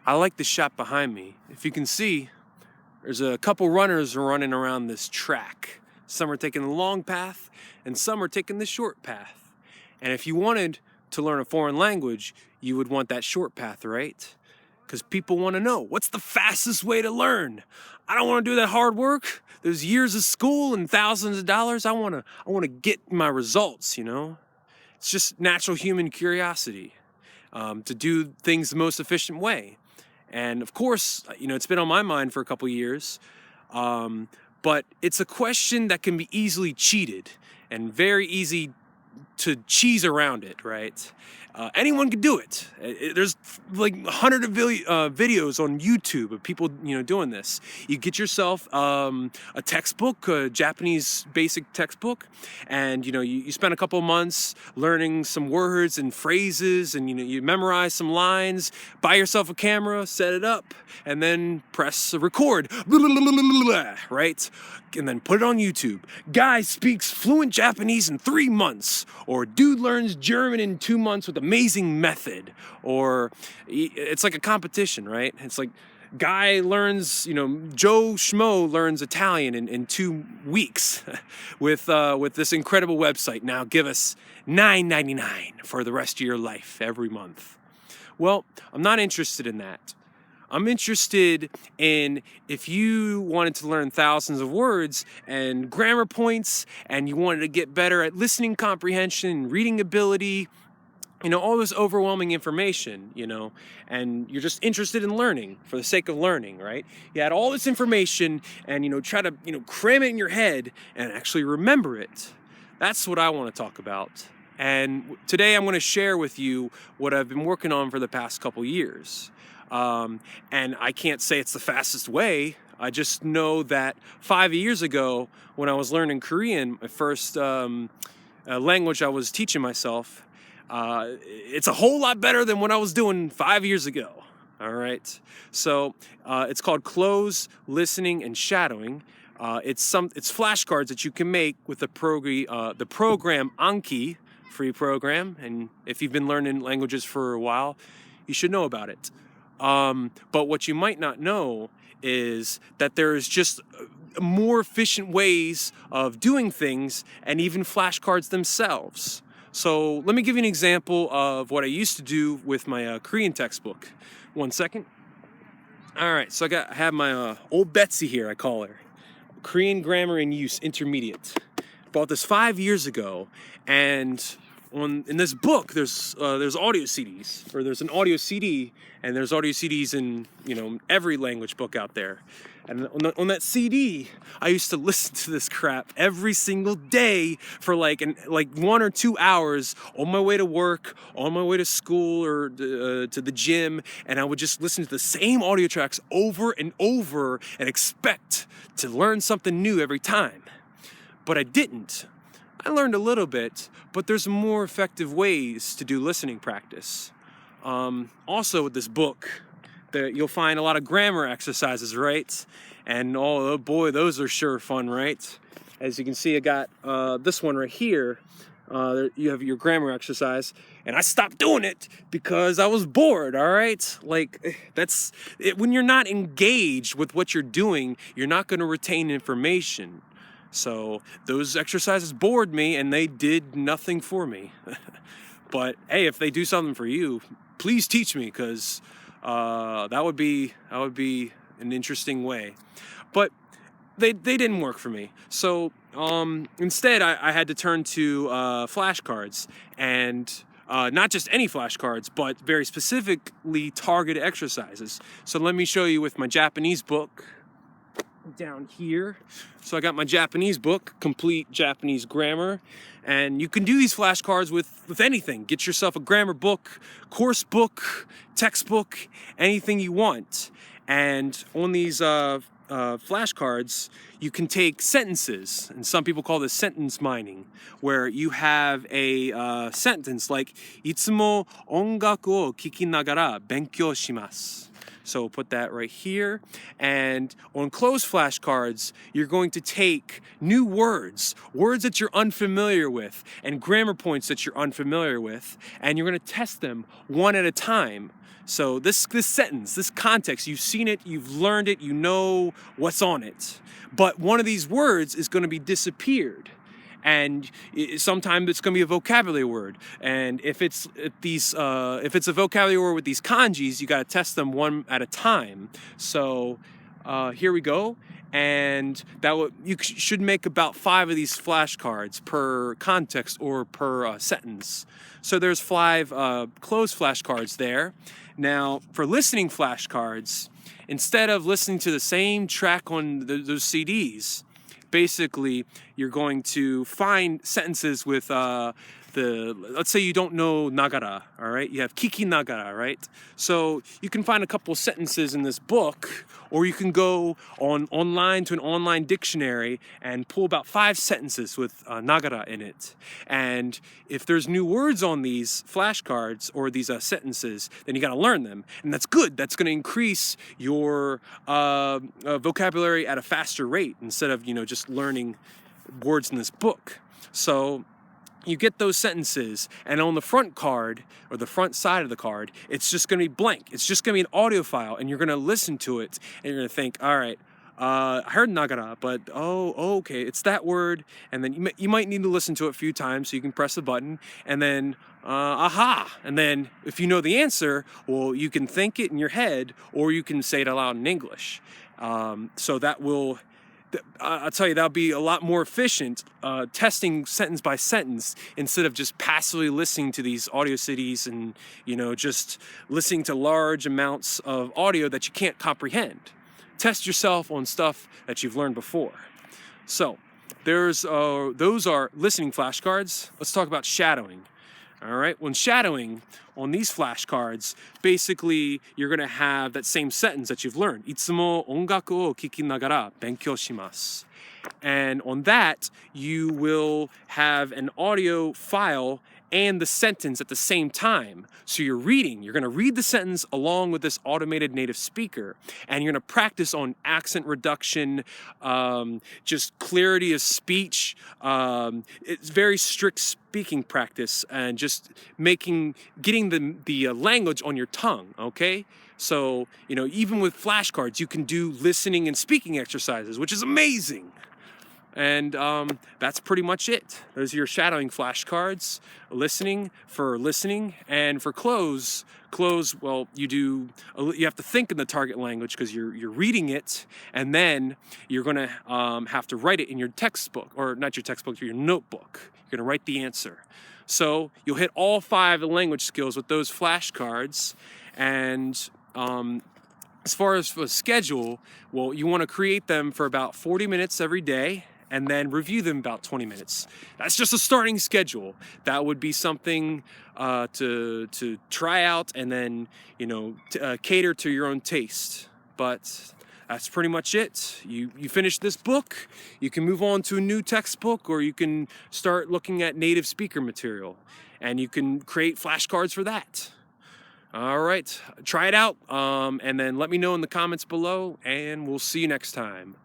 I like the shot behind me. If you can see, there's a couple runners running around this track. Some are taking the long path and some are taking the short path. And if you wanted to learn a foreign language, you would want that short path, right? Because people want to know, what's the fastest way to learn? I don't want to do that hard work. There's years of school and thousands of dollars. I want to get my results, you know? It's just natural human curiosity to do things the most efficient way. And of course, you know, it's been on my mind for a couple years, but it's a question that can be easily cheated and very easy to cheese around it, right? Anyone can do it. There's like 100 videos on YouTube of people, you know, doing this. You get yourself a textbook, a Japanese basic textbook, and you know you spend a couple months learning some words and phrases, and you know you memorize some lines. Buy yourself a camera, set it up, and then press record, right? And then put it on YouTube. Guy speaks fluent Japanese in 3 months, or dude learns German in 2 months with amazing method, or it's like a competition, right? It's like guy learns, you know, Joe Schmo learns Italian in 2 weeks with this incredible website. Now give us $9.99 for the rest of your life every month. Well, I'm not interested in that. I'm interested in if you wanted to learn thousands of words and grammar points, and you wanted to get better at listening comprehension, reading ability, you know, all this overwhelming information, you know, and you're just interested in learning for the sake of learning, right? You had all this information and, you know, try to, you know, cram it in your head and actually remember it. That's what I want to talk about. And today I'm going to share with you what I've been working on for the past couple years. And I can't say it's the fastest way. I just know that 5 years ago, when I was learning Korean, my first language I was teaching myself, it's a whole lot better than what I was doing 5 years ago. All right. So it's called close, listening, and shadowing. It's flashcards that you can make with the program Anki, free program. And if you've been learning languages for a while, you should know about it. But what you might not know is that there's just more efficient ways of doing things, and even flashcards themselves. So let me give you an example of what I used to do with my Korean textbook. 1 second. All right, so I have my old Betsy here, I call her. Korean Grammar in Use Intermediate. Bought this 5 years ago, and in this book, there's audio CDs, or there's an audio CD, and there's audio CDs in, you know, every language book out there. And on that CD, I used to listen to this crap every single day for like 1 or 2 hours on my way to work, on my way to school, or to the gym, and I would just listen to the same audio tracks over and over and expect to learn something new every time. But I didn't. I learned a little bit, but there's more effective ways to do listening practice. Also with this book, you'll find a lot of grammar exercises, right? And oh boy, those are sure fun, right? As you can see, I got this one right here. You have your grammar exercise, and I stopped doing it because I was bored, all right? Like, that's it. When you're not engaged with what you're doing, you're not going to retain information. So those exercises bored me, and they did nothing for me. But hey, if they do something for you, please teach me, because that would be an interesting way. But they didn't work for me. So instead, I had to turn to flashcards, and not just any flashcards, but very specifically targeted exercises. So let me show you with my Japanese book down here. So I got my Japanese book, Complete Japanese Grammar, and you can do these flashcards with anything. Get yourself a grammar book, course book, textbook, anything you want. And on these flashcards, you can take sentences, and some people call this sentence mining, where you have a sentence like "itsumo ongaku o kiki nagara benkyou shimasu." So put that right here. And on closed flashcards, you're going to take new words that you're unfamiliar with, and grammar points that you're unfamiliar with, and you're going to test them one at a time. So this sentence, this context, you've seen it, you've learned it, you know what's on it. But one of these words is going to be disappeared. And sometimes it's going to be a vocabulary word. And if it's a vocabulary word with these kanjis, you got to test them one at a time. So here we go. And you should make about 5 of these flashcards per context or per sentence. So there's 5 closed flashcards there. Now, for listening flashcards, instead of listening to the same track on those CDs, basically you're going to find sentences with let's say you don't know nagara, all right? You have kiki nagara, right? So you can find a couple sentences in this book, or you can go online to an online dictionary and pull about 5 sentences with nagara in it. And if there's new words on these flashcards or these sentences, then you got to learn them. And that's good. That's going to increase your vocabulary at a faster rate instead of, just learning words in this book. So you get those sentences, and on the front card or the front side of the card, it's just going to be blank. It's just going to be an audio file, and you're going to listen to it, and you're going to think, all right, I heard nagara, but okay, it's that word. And then you might need to listen to it a few times so you can press the button, and then aha. And then if you know the answer, well, you can think it in your head, or you can say it aloud in English. So that will... I'll tell you, that'll be a lot more efficient testing sentence by sentence instead of just passively listening to these audio CDs and, just listening to large amounts of audio that you can't comprehend. Test yourself on stuff that you've learned before. So those are listening flashcards. Let's talk about shadowing. All right, when shadowing on these flashcards, basically you're going to have that same sentence that you've learned. いつも音楽を聴きながら勉強します. And on that, you will have an audio file and the sentence at the same time. So you're going to read the sentence along with this automated native speaker, and you're going to practice on accent reduction, just clarity of speech. It's very strict speaking practice, and just getting the language on your tongue, okay? So, even with flashcards, you can do listening and speaking exercises, which is amazing. And that's pretty much it. Those are your shadowing flashcards. Listening, and for close, well, you have to think in the target language because you're reading it, and then you're gonna have to write it in your textbook, or not your textbook, your notebook. You're gonna write the answer. So you'll hit all 5 language skills with those flashcards. And as far as the schedule, well, you want to create them for about 40 minutes every day, and then review them about 20 minutes. That's just a starting schedule. That would be something to try out, and then cater to your own taste. But that's pretty much it. You finish this book, you can move on to a new textbook, or you can start looking at native speaker material, and you can create flashcards for that. All right, try it out, and then let me know in the comments below, and we'll see you next time.